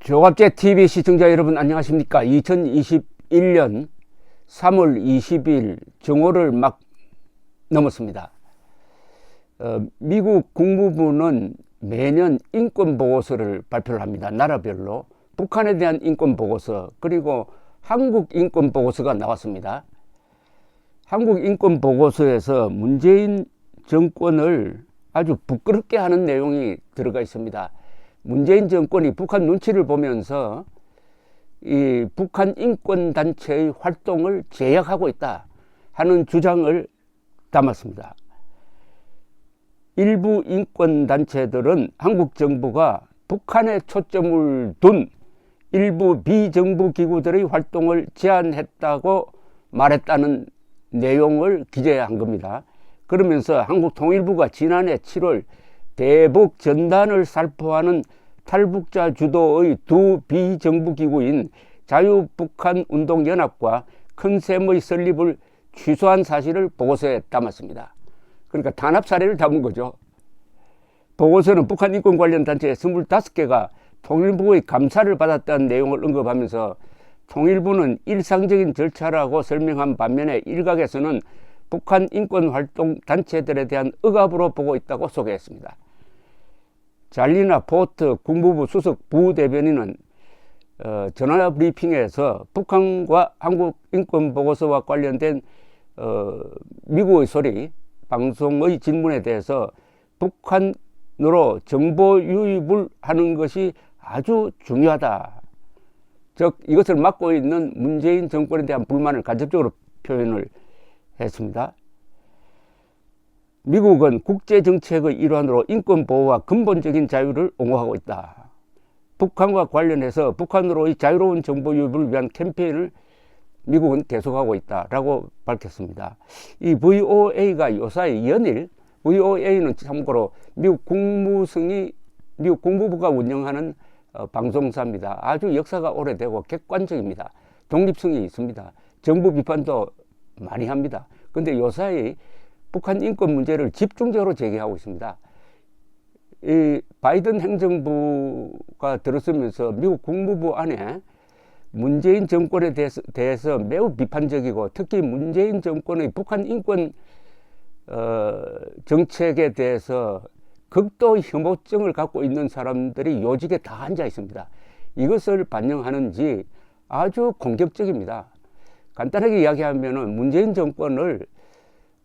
조갑제 TV 시청자 여러분 안녕하십니까. 2021년 3월 20일 정오를 막 넘었습니다. 미국 국무부는 매년 인권보고서를 발표를 합니다. 나라별로 북한에 대한 인권보고서, 그리고 한국 인권보고서가 나왔습니다. 한국 인권보고서에서 문재인 정권을 아주 부끄럽게 하는 내용이 들어가 있습니다. 문재인 정권이 북한 눈치를 보면서 이 북한 인권단체의 활동을 제약하고 있다 하는 주장을 담았습니다. 일부 인권단체들은 한국 정부가 북한에 초점을 둔 일부 비정부 기구들의 활동을 제한했다고 말했다는 내용을 기재한 겁니다. 그러면서 한국통일부가 지난해 7월 대북 전단을 살포하는 탈북자 주도의 두 비정부 기구인 자유북한운동연합과 큰샘의 설립을 취소한 사실을 보고서에 담았습니다. 그러니까 탄압 사례를 담은 거죠. 보고서는 북한 인권 관련 단체 25개가 통일부의 감사를 받았다는 내용을 언급하면서 통일부는 일상적인 절차라고 설명한 반면에 일각에서는 북한 인권활동 단체들에 대한 억압으로 보고 있다고 소개했습니다. 잘리나 포트 국무부 수석 부대변인은 전화 브리핑에서 북한과 한국 인권보고서와 관련된 미국의 소리 방송의 질문에 대해서 북한으로 정보 유입을 하는 것이 아주 중요하다. 즉 이것을 막고 있는 문재인 정권에 대한 불만을 간접적으로 표현을 했습니다. 미국은 국제정책의 일환으로 인권보호와 근본적인 자유를 옹호하고 있다. 북한과 관련해서 북한으로의 자유로운 정보 유입을 위한 캠페인을 미국은 계속하고 있다라고 밝혔습니다. 이 VOA가 요사이 연일, VOA는 참고로 미국 국무부가 운영하는 방송사입니다. 아주 역사가 오래되고 객관적입니다. 독립성이 있습니다. 정부 비판도 많이 합니다. 근데 요사이 북한 인권 문제를 집중적으로 제기하고 있습니다. 이 바이든 행정부가 들어서면서 미국 국무부 안에 문재인 정권에 대해서 매우 비판적이고, 특히 문재인 정권의 북한 인권 정책에 대해서 극도 혐오증을 갖고 있는 사람들이 요직에 다 앉아 있습니다. 이것을 반영하는지 아주 공격적입니다. 간단하게 이야기하면 문재인 정권을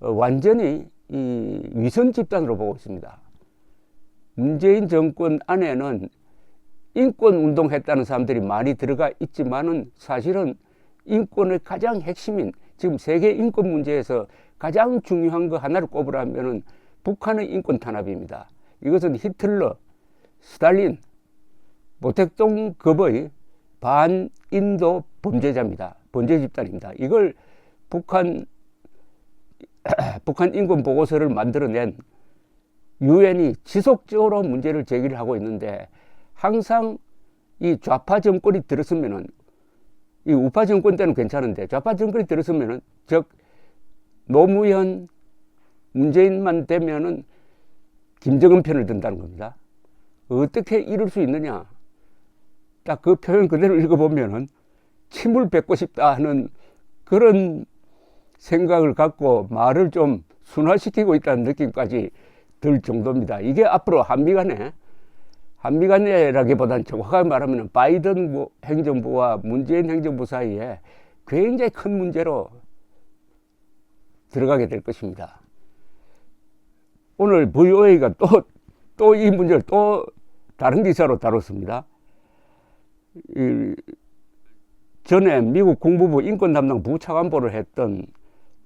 완전히 이 위선 집단으로 보고 있습니다. 문재인 정권 안에는 인권 운동했다는 사람들이 많이 들어가 있지만은 사실은 인권의 가장 핵심인, 지금 세계 인권 문제에서 가장 중요한 거 하나를 꼽으라면은 북한의 인권 탄압입니다. 이것은 히틀러, 스탈린, 모택동 급의 반인도 범죄자입니다. 범죄 집단입니다. 이걸 북한 인권 보고서를 만들어낸 유엔이 지속적으로 문제를 제기를 하고 있는데, 항상 이 좌파 정권이 들었으면은, 이 우파 정권 때는 괜찮은데 좌파 정권이 들었으면은, 즉 노무현, 문재인만 되면은 김정은 편을 든다는 겁니다. 어떻게 이럴 수 있느냐? 딱 그 표현 그대로 읽어보면은 침을 뱉고 싶다 하는 그런 생각을 갖고 말을 좀 순화시키고 있다는 느낌까지 들 정도입니다. 이게 앞으로 한미간에라기보다는 정확하게 말하면 바이든 행정부와 문재인 행정부 사이에 굉장히 큰 문제로 들어가게 될 것입니다. 오늘 VOA가 또 이 문제를 또 다른 기사로 다뤘습니다. 전에 미국 국무부 인권 담당 부차관보를 했던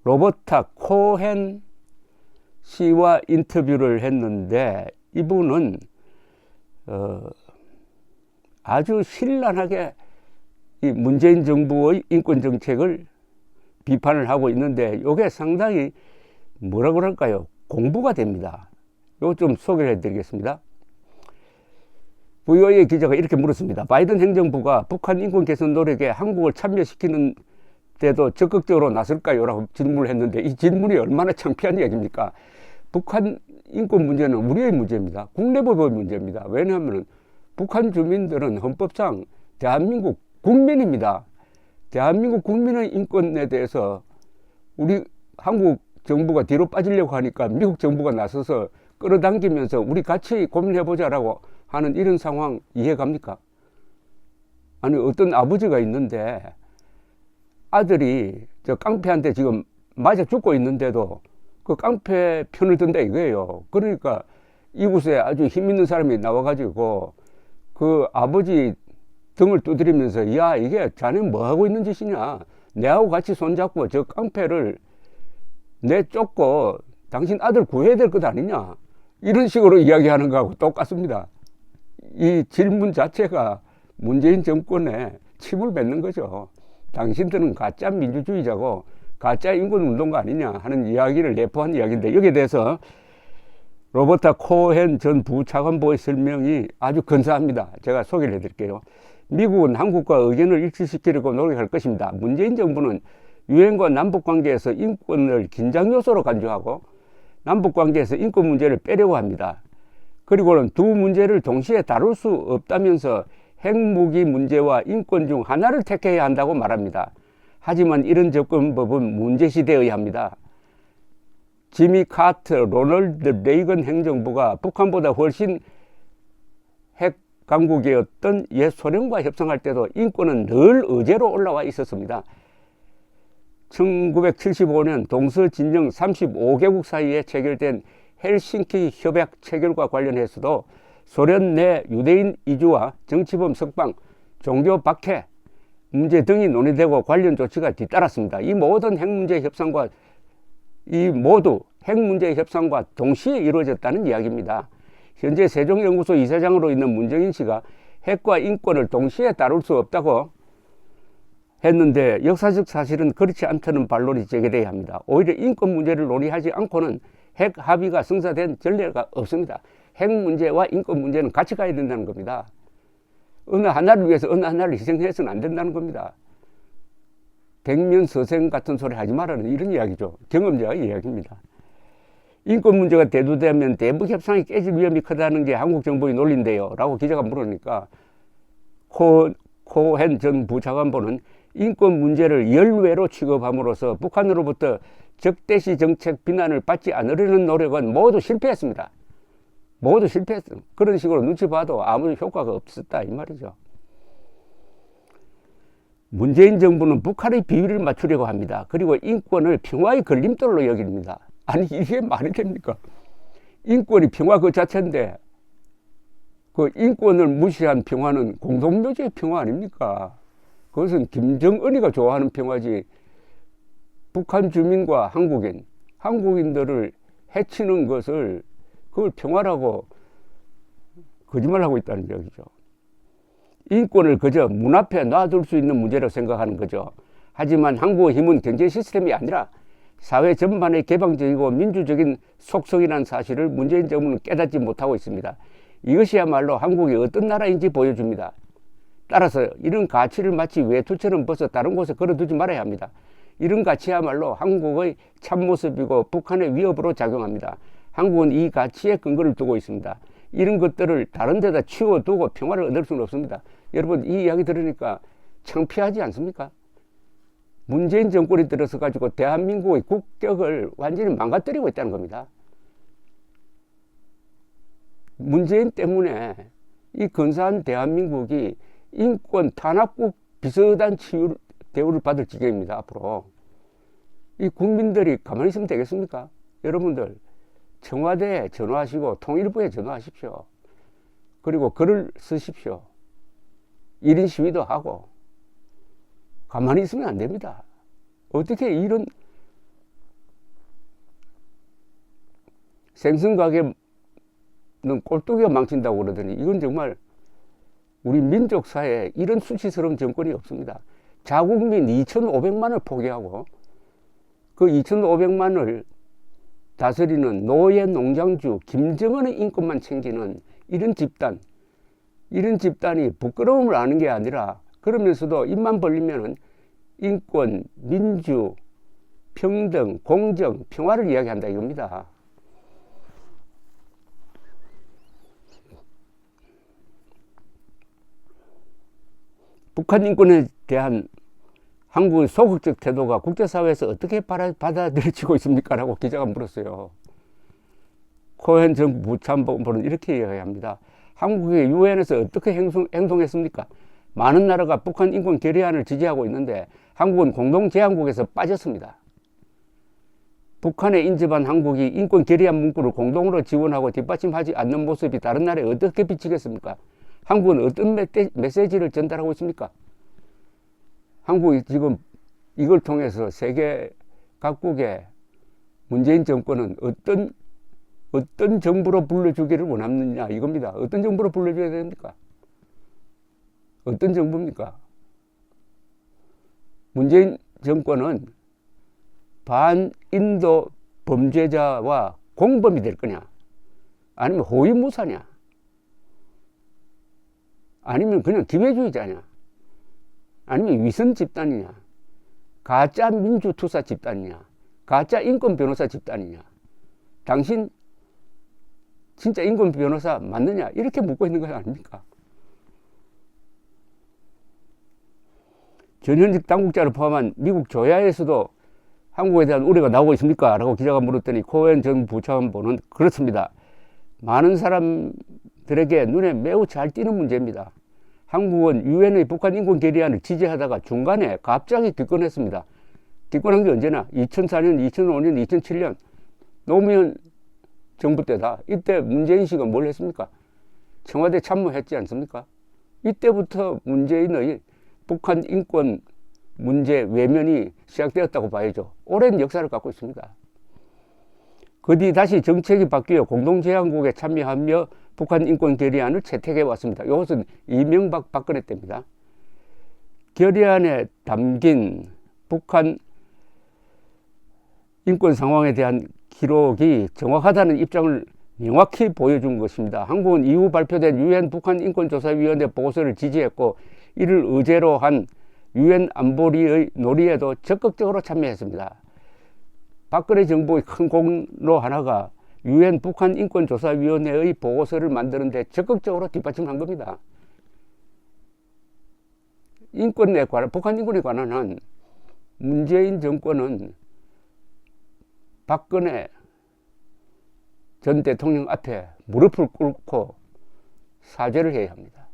로버타 코헨 씨와 인터뷰를 했는데, 이분은 아주 신랄하게 이 문재인 정부의 인권 정책을 비판을 하고 있는데, 이게 상당히 뭐라 그럴까요? 공부가 됩니다. 이거 좀 소개를 해드리겠습니다. VOA 기자가 이렇게 물었습니다. 바이든 행정부가 북한 인권 개선 노력에 한국을 참여시키는 때도 적극적으로 나설까요? 라고 질문을 했는데, 이 질문이 얼마나 창피한 얘기입니까? 북한 인권 문제는 우리의 문제입니다. 국내법의 문제입니다. 왜냐하면 북한 주민들은 헌법상 대한민국 국민입니다. 대한민국 국민의 인권에 대해서 우리 한국 정부가 뒤로 빠지려고 하니까 미국 정부가 나서서 끌어당기면서 우리 같이 고민해보자라고 하는 이런 상황 이해 갑니까? 아니, 어떤 아버지가 있는데 아들이 저 깡패한테 지금 맞아 죽고 있는데도 그 깡패 편을 든다 이거예요. 그러니까 이곳에 아주 힘 있는 사람이 나와가지고 그 아버지 등을 두드리면서, 야, 이게 자네 뭐 하고 있는 짓이냐? 내하고 같이 손잡고 저 깡패를 내쫓고 당신 아들 구해야 될 것 아니냐? 이런 식으로 이야기하는 거하고 똑같습니다. 이 질문 자체가 문재인 정권에 침을 뱉는 거죠. 당신들은 가짜 민주주의자고 가짜 인권운동가 아니냐 하는 이야기를 내포한 이야기인데, 여기에 대해서 로버타 코헨 전 부차관보의 설명이 아주 근사합니다. 제가 소개를 해드릴게요. 미국은 한국과 의견을 일치시키려고 노력할 것입니다. 문재인 정부는 유엔과 남북관계에서 인권을 긴장 요소로 간주하고 남북관계에서 인권 문제를 빼려고 합니다. 그리고는 두 문제를 동시에 다룰 수 없다면서 핵무기 문제와 인권 중 하나를 택해야 한다고 말합니다. 하지만 이런 접근법은 문제시대에 의합니다. 지미 카터, 로널드 레이건 행정부가 북한보다 훨씬 핵 강국이었던 옛 소련과 협상할 때도 인권은 늘 의제로 올라와 있었습니다. 1975년 동서진영 35개국 사이에 체결된 헬싱키 협약 체결과 관련해서도 소련 내 유대인 이주와 정치범 석방, 종교 박해 문제 등이 논의되고 관련 조치가 뒤따랐습니다. 이 모든 핵 문제 협상과 동시에 이루어졌다는 이야기입니다. 현재 세종연구소 이사장으로 있는 문정인 씨가 핵과 인권을 동시에 다룰 수 없다고 했는데, 역사적 사실은 그렇지 않다는 반론이 제기돼야 합니다. 오히려 인권 문제를 논의하지 않고는 핵 합의가 성사된 전례가 없습니다. 핵 문제와 인권 문제는 같이 가야 된다는 겁니다. 어느 하나를 위해서 어느 하나를 희생해서는 안 된다는 겁니다. 백면서생 같은 소리 하지 말라는 이런 이야기죠. 경험자의 이야기입니다. 인권 문제가 대두되면 대북 협상이 깨질 위험이 크다는 게 한국 정부의 논리인데요 라고 기자가 물으니까 코헨 전 부차관보는 인권 문제를 열외로 취급함으로써 북한으로부터 적대시 정책 비난을 받지 않으려는 노력은 모두 실패했습니다. 모두 실패했어. 그런 식으로 눈치 봐도 아무 효과가 없었다 이 말이죠. 문재인 정부는 북한의 비위를 맞추려고 합니다. 그리고 인권을 평화의 걸림돌로 여깁니다. 아니, 이게 말이 됩니까? 인권이 평화 그 자체인데 그 인권을 무시한 평화는 공동묘지의 평화 아닙니까? 그것은 김정은이가 좋아하는 평화지, 북한 주민과 한국인들을 해치는 것을 그걸 평화라고 거짓말하고 있다는 얘기죠. 인권을 그저 문 앞에 놔둘 수 있는 문제라고 생각하는 거죠. 하지만 한국의 힘은 경제 시스템이 아니라 사회 전반의 개방적이고 민주적인 속성이라는 사실을 문재인 정부는 깨닫지 못하고 있습니다. 이것이야말로 한국이 어떤 나라인지 보여줍니다. 따라서 이런 가치를 마치 외투처럼 벗어 다른 곳에 걸어두지 말아야 합니다. 이런 가치야말로 한국의 참모습이고 북한의 위협으로 작용합니다. 한국은 이 가치에 근거를 두고 있습니다. 이런 것들을 다른 데다 치워두고 평화를 얻을 수는 없습니다. 여러분, 이 이야기 들으니까 창피하지 않습니까? 문재인 정권이 들어서 가지고 대한민국의 국격을 완전히 망가뜨리고 있다는 겁니다. 문재인 때문에 이 근사한 대한민국이 인권 탄압국 비슷한 대우를 받을 지경입니다. 앞으로 이 국민들이 가만히 있으면 되겠습니까? 여러분들 청와대에 전화하시고 통일부에 전화하십시오. 그리고 글을 쓰십시오. 1인 시위도 하고. 가만히 있으면 안 됩니다. 어떻게 이런 생선가게는 꼴뚜기가 망친다고 그러더니, 이건 정말 우리 민족 사회에 이런 수치스러운 정권이 없습니다. 자국민 2,500만을 포기하고 그 2,500만을 다스리는 노예 농장주 김정은의 인권만 챙기는 이런 집단이 부끄러움을 아는 게 아니라, 그러면서도 입만 벌리면은 인권, 민주, 평등, 공정, 평화를 이야기한다 이겁니다. 북한 인권에 대한 한국의 소극적 태도가 국제사회에서 어떻게 받아들여지고 있습니까? 라고 기자가 물었어요. 코hen 전 부참보는 이렇게 이야기합니다. 한국이 유엔에서 어떻게 행동했습니까? 많은 나라가 북한 인권 결의안을 지지하고 있는데 한국은 공동 제안국에서 빠졌습니다. 북한에 인접한 한국이 인권 결의안 문구를 공동으로 지원하고 뒷받침하지 않는 모습이 다른 나라에 어떻게 비치겠습니까? 한국은 어떤 메시지를 전달하고 있습니까? 한국이 지금 이걸 통해서 세계 각국의 문재인 정권은 어떤 정부로 불러주기를 원하느냐 이겁니다. 어떤 정부로 불러줘야 됩니까? 어떤 정부입니까? 문재인 정권은 반인도 범죄자와 공범이 될 거냐? 아니면 호위무사냐? 아니면 그냥 기회주의자냐? 아니면 위선 집단이냐? 가짜 민주투사 집단이냐? 가짜 인권 변호사 집단이냐? 당신 진짜 인권 변호사 맞느냐? 이렇게 묻고 있는 거 아닙니까? 전현직 당국자를 포함한 미국 조야에서도 한국에 대한 우려가 나오고 있습니까? 라고 기자가 물었더니 코hen 전 부참보는 그렇습니다. 많은 사람들에게 눈에 매우 잘 띄는 문제입니다. 한국은 유엔의 북한 인권 결의안을 지지하다가 중간에 갑자기 기권했습니다. 기권한 게 언제나 2004년, 2005년, 2007년 노무현 정부 때다. 이때 문재인 씨가 뭘 했습니까? 청와대 참모했지 않습니까? 이때부터 문재인의 북한 인권 문제 외면이 시작되었다고 봐야죠. 오랜 역사를 갖고 있습니다. 그 뒤 다시 정책이 바뀌어 공동제안국에 참여하며 북한 인권 결의안을 채택해 왔습니다. 이것은 이명박 박근혜 때입니다. 결의안에 담긴 북한 인권 상황에 대한 기록이 정확하다는 입장을 명확히 보여준 것입니다. 한국은 이후 발표된 유엔 북한 인권조사위원회 보고서를 지지했고 이를 의제로 한 유엔 안보리의 논의에도 적극적으로 참여했습니다. 박근혜 정부의 큰 공로 하나가 유엔 북한 인권조사위원회의 보고서를 만드는 데 적극적으로 뒷받침한 겁니다. 북한 인권에 관한 한 문재인 정권은 박근혜 전 대통령 앞에 무릎을 꿇고 사죄를 해야 합니다.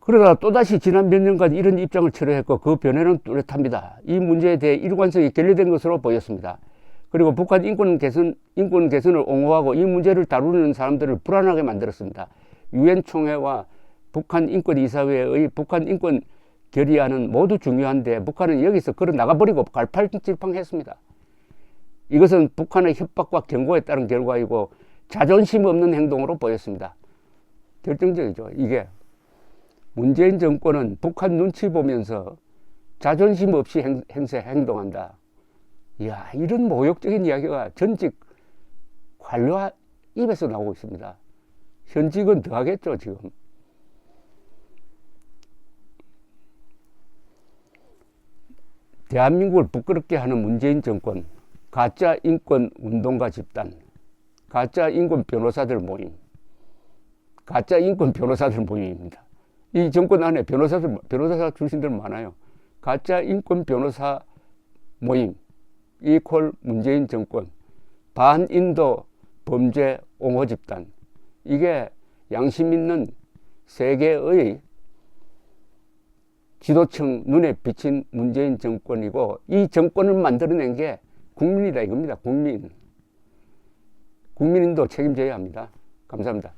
그러다가 또다시 지난 몇 년간 이런 입장을 철회했고 그 변화는 뚜렷합니다. 이 문제에 대해 일관성이 결여된 것으로 보였습니다. 그리고 북한 인권 개선을 옹호하고 이 문제를 다루는 사람들을 불안하게 만들었습니다. 유엔 총회와 북한 인권이사회의 북한 인권 결의안은 모두 중요한데 북한은 여기서 걸어 나가버리고 갈팡질팡했습니다. 이것은 북한의 협박과 경고에 따른 결과이고 자존심 없는 행동으로 보였습니다. 결정적이죠. 이게 문재인 정권은 북한 눈치 보면서 자존심 없이 행동한다. 이야, 이런 모욕적인 이야기가 전직 관료 입에서 나오고 있습니다. 현직은 더 하겠죠, 지금. 대한민국을 부끄럽게 하는 문재인 정권, 가짜 인권 운동가 집단, 가짜 인권 변호사들 모임, 가짜 인권 변호사들 모임입니다. 이 정권 안에 변호사 출신들 많아요. 가짜 인권 변호사 모임, 이퀄 문재인 정권, 반인도 범죄 옹호 집단. 이게 양심 있는 세계의 지도층 눈에 비친 문재인 정권이고 이 정권을 만들어낸 게 국민이다 이겁니다. 국민도 책임져야 합니다. 감사합니다.